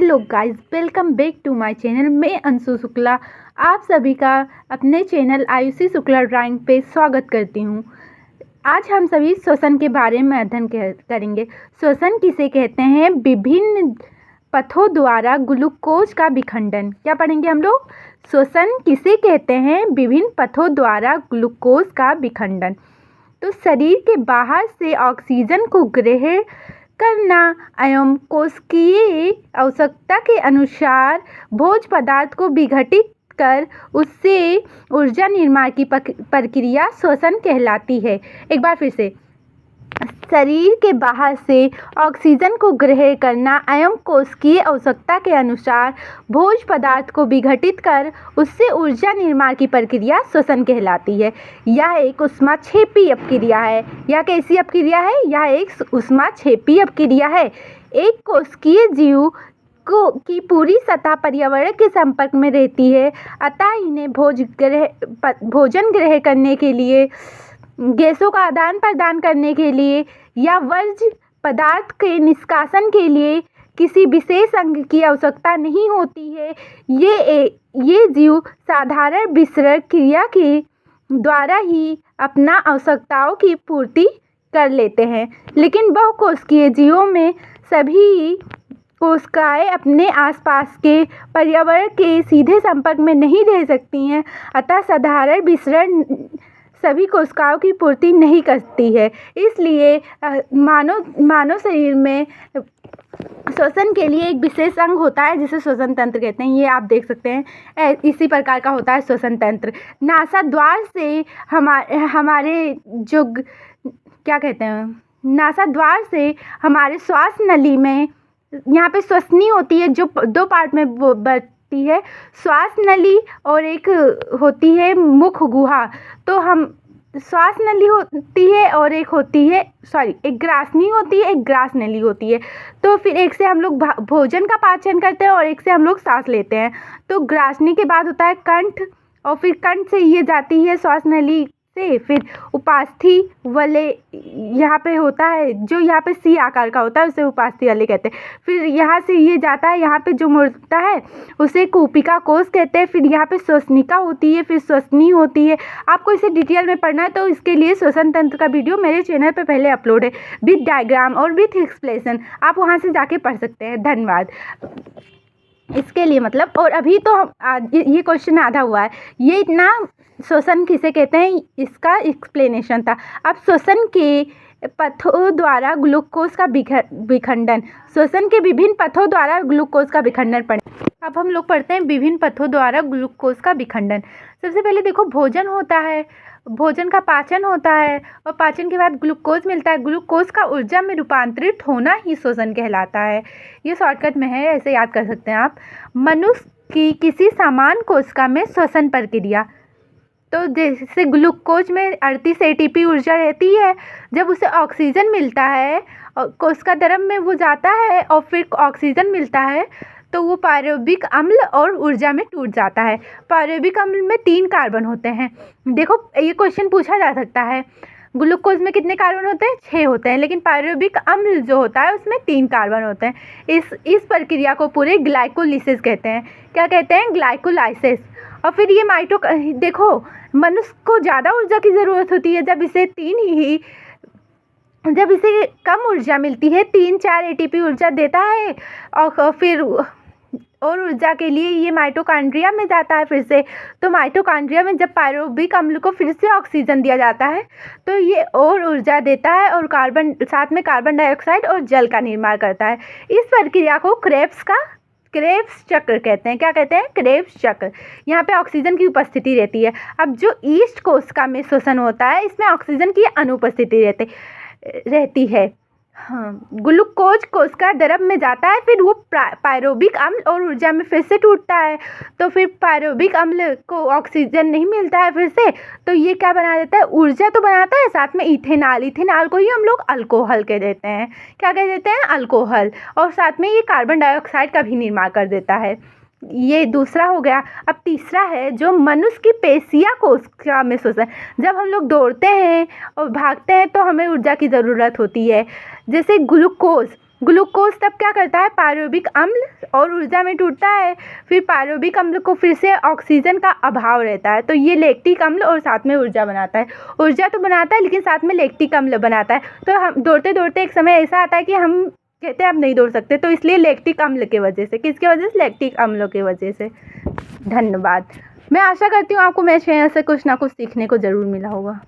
Hello guys, welcome back to my channel. मैं अंशु शुक्ला आप सभी का अपने चैनल आयुषी शुक्ला ड्राइंग पे स्वागत करती हूँ। आज हम सभी श्वसन के बारे में अध्ययन करेंगे। श्वसन किसे कहते हैं? विभिन्न पथों द्वारा ग्लूकोज का विखंडन। क्या पढ़ेंगे हम लोग? श्वसन किसे कहते हैं? विभिन्न पथों द्वारा ग्लूकोज का विखंडन। तो शरीर के बाहर से ऑक्सीजन को ग्रहण करना एवं कोशिकीय आवश्यकता के अनुसार भोज्य पदार्थ को विघटित कर उससे ऊर्जा निर्माण की प्रक्रिया श्वसन कहलाती है। एक बार फिर से, शरीर के बाहर से ऑक्सीजन को ग्रहण करना एवं कोशिकीय आवश्यकता के अनुसार भोज्य पदार्थ को विघटित कर उससे ऊर्जा निर्माण की प्रक्रिया श्वसन कहलाती है। यह एक ऊष्माक्षेपी अपक्रिया है। यह कैसी अपक्रिया है? यह एक ऊष्माक्षेपी अपक्रिया है। एक कोशिकीय जीव की पूरी सतह पर्यावरण के संपर्क में रहती है, अतः इन्हें भोजन ग्रहण करने के लिए, गैसों का आदान प्रदान करने के लिए या वर्ज्य पदार्थ के निष्कासन के लिए किसी विशेष अंग की आवश्यकता नहीं होती है। ये जीव साधारण विसरण क्रिया के द्वारा ही अपना आवश्यकताओं की पूर्ति कर लेते हैं। लेकिन बहुकोशिकीय जीवों में सभी कोशिकाएं अपने आसपास के पर्यावरण के सीधे संपर्क में नहीं रह सकती हैं, अतः साधारण विसरण सभी कोशिकाओं की पूर्ति नहीं करती है। इसलिए मानव शरीर में श्वसन के लिए एक विशेष अंग होता है जिसे श्वसन तंत्र कहते हैं। ये आप देख सकते हैं, इसी प्रकार का होता है श्वसन तंत्र। नासाद्वार से हमारे जो क्या कहते हैं, नासाद्वार से हमारे श्वास नली में यहाँ पे श्वसनी होती है, जो दो पार्ट में बढ़ती है, श्वास नली और एक होती है मुख गुहा। तो हम श्वास नली होती है और एक होती है एक ग्रासनी होती है, एक ग्रास नली होती है। तो फिर एक से हम लोग भोजन का पाचन करते हैं और एक से हम लोग सांस लेते हैं। तो ग्रासनी के बाद होता है कंठ, और फिर कंठ से ये जाती है श्वास नली से, फिर उपास्थि वाले यहाँ पे होता है, जो यहाँ पे सी आकार का होता है उसे उपास्थि वाले कहते हैं। फिर यहाँ से ये जाता है, यहाँ पे जो मुड़ता है उसे कूपिका कोश कहते हैं। फिर यहाँ पे श्वसनिका होती है, फिर श्वसनी होती है। आपको इसे डिटेल में पढ़ना है तो इसके लिए श्वसन तंत्र का वीडियो मेरे चैनल पे पहले अपलोड है, विथ डायग्राम और विथ एक्सप्लेनेशन। आप वहाँ से जाके पढ़ सकते हैं। धन्यवाद इसके लिए। मतलब, और अभी तो ये क्वेश्चन आधा हुआ है। ये इतना श्वसन किसे कहते हैं इसका एक्सप्लेनेशन था। अब श्वसन के पथों द्वारा ग्लूकोज का विखंडन। श्वसन के विभिन्न पथों द्वारा ग्लूकोज का विखंडन पढ़ें। अब हम लोग पढ़ते हैं विभिन्न पथों द्वारा ग्लूकोज का विखंडन। सबसे पहले देखो, भोजन होता है, भोजन का पाचन होता है और पाचन के बाद ग्लूकोज मिलता है। ग्लूकोज का ऊर्जा में रूपांतरित होना ही श्वसन कहलाता है। ये शॉर्टकट में है, ऐसे याद कर सकते हैं आप। मनुष्य की किसी समान कोशिका में श्वसन प्रक्रिया। तो जैसे ग्लूकोज में 38 एटीपी ऊर्जा रहती है, जब उसे ऑक्सीजन मिलता है और कोशिका द्रव में वो जाता है और फिर ऑक्सीजन मिलता है तो वो पायरुविक अम्ल और ऊर्जा में टूट जाता है। पायरुविक अम्ल में 3 कार्बन होते हैं। देखो, ये क्वेश्चन पूछा जा सकता है, ग्लूकोज में कितने कार्बन होते हैं? 6 होते हैं, लेकिन पायरुविक अम्ल जो होता है उसमें 3 कार्बन होते हैं। इस प्रक्रिया को पूरे ग्लाइकोलिसिस कहते हैं। क्या कहते हैं? ग्लाइकोलाइसिस। और फिर ये देखो, मनुष्य को ज़्यादा ऊर्जा की ज़रूरत होती है जब इसे कम ऊर्जा मिलती है, 3-4 एटीपी ऊर्जा देता है और फिर और ऊर्जा के लिए ये माइटोकॉन्ड्रिया में जाता है फिर से। तो माइटोकॉन्ड्रिया में जब पायरुविक अम्ल को फिर से ऑक्सीजन दिया जाता है तो ये और ऊर्जा देता है और साथ में कार्बन डाइऑक्साइड और जल का निर्माण करता है। इस प्रक्रिया को क्रेब्स चक्र कहते हैं। क्या कहते हैं? क्रेब्स चक्र। यहाँ पे ऑक्सीजन की उपस्थिति रहती है। अब जो ईस्ट कोशिका में श्वसन होता है, इसमें ऑक्सीजन की अनुपस्थिति रहती है। हाँ, ग्लूकोज कोशिका द्रव में जाता है, फिर वो पायरुविक अम्ल और ऊर्जा में फिर से टूटता है। तो फिर पायरुविक अम्ल को ऑक्सीजन नहीं मिलता है फिर से, तो ये क्या बना देता है? ऊर्जा तो बनाता है, साथ में इथेनॉल को ही हम लोग अल्कोहल कह देते हैं। क्या कह देते हैं? अल्कोहल। और साथ में ये कार्बन डाइऑक्साइड का भी निर्माण कर देता है। ये दूसरा हो गया। अब तीसरा है जो मनुष्य की पेशिया कोशिका में श्वसन। जब हम लोग दौड़ते हैं और भागते हैं तो हमें ऊर्जा की ज़रूरत होती है। जैसे ग्लूकोज ग्लूकोज तब क्या करता है, पायरुविक अम्ल और ऊर्जा में टूटता है। फिर पायरुविक अम्ल को फिर से ऑक्सीजन का अभाव रहता है, तो ये लैक्टिक अम्ल और साथ में ऊर्जा बनाता है। ऊर्जा तो बनाता है लेकिन साथ में लैक्टिक अम्ल बनाता है। तो हम दौड़ते दौड़ते एक समय ऐसा आता है कि हम कहते हैं अब नहीं दौड़ सकते, तो इसलिए लैक्टिक अम्ल की वजह से, किसकी वजह से, लैक्टिक अम्लों की वजह से। धन्यवाद। मैं आशा करती हूँ आपको मेरे चैनल से कुछ ना कुछ सीखने को ज़रूर मिला होगा।